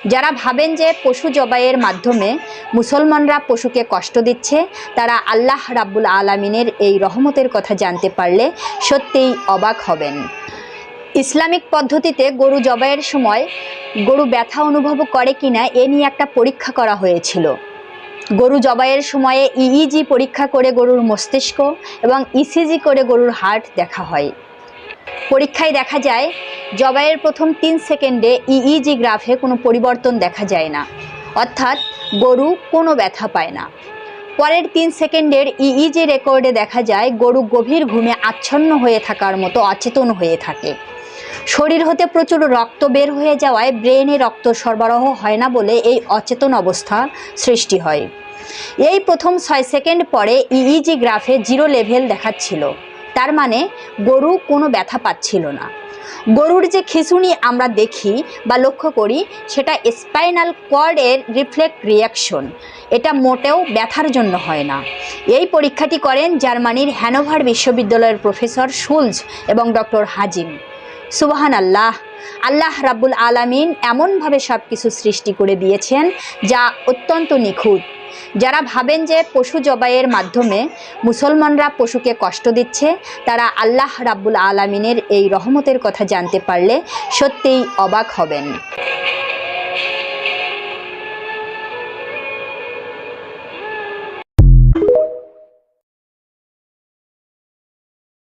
যারা ভাবেন যে পশু জবাইয়ের মাধ্যমে মুসলমানরা পশুকে কষ্ট দিচ্ছে, তারা আল্লাহ রাব্বুল আলামিনের এই রহমতের কথা জানতে পারলে সত্যিই অবাক হবেন। ইসলামিক পদ্ধতিতে গরু জবাইয়ের সময় গরু ব্যথা অনুভব করে কিনা এ নিয়ে একটা পরীক্ষা করা হয়েছিল। গরু জবাইয়ের সময়ে ইইজি পরীক্ষা করে গরুর মস্তিষ্ক এবং ইসিজি করে গরুর হার্ট দেখা হয়। পরীক্ষায় দেখা যায় জবাইয়ের প্রথম 3 সেকেন্ডে ইইজি গ্রাফে কোনো পরিবর্তন দেখা যায় না, অর্থাৎ গরু কোনো ব্যথা পায় না। পরের 3 সেকেন্ডের ইইজি রেকর্ডে দেখা যায় গরু গভীর ঘুমে আচ্ছন্ন হয়ে থাকার মতো অচেতন হয়ে থাকে। শরীর হতে প্রচুর রক্ত বের হয়ে যাওয়ায় ব্রেনে রক্ত সরবরাহ হয় না বলে এই অচেতন অবস্থা সৃষ্টি হয়। এই প্রথম 6 সেকেন্ড পরে ইইজি গ্রাফে 0 লেভেল দেখাচ্ছিল, তার মানে গরু কোনো ব্যথা পাচ্ছিল না। গরুর যে খিঁচুনি আমরা দেখি বা লক্ষ্য করি সেটা স্পাইনাল কর্ডের রিফ্লেক্স রিয়াকশন, এটা মোটেও ব্যথার জন্য হয় না। এই পরীক্ষাটি করেন জার্মানির হ্যানোভার বিশ্ববিদ্যালয়ের প্রফেসর শুলজ এবং ডক্টর হাজিম। সুবহান আল্লাহ, আল্লাহ রাব্বুল আলামিন এমনভাবে সব কিছু সৃষ্টি করে দিয়েছেন যা অত্যন্ত নিখুঁত। যারা ভাবেন যে পশু জবাইয়ের মাধ্যমে মুসলমানরা পশুকে কষ্ট দিচ্ছে, তারা আল্লাহ রাব্বুল আলামিনের এই রহমতের কথা জানতে পারলে সত্যিই অবাক হবেন।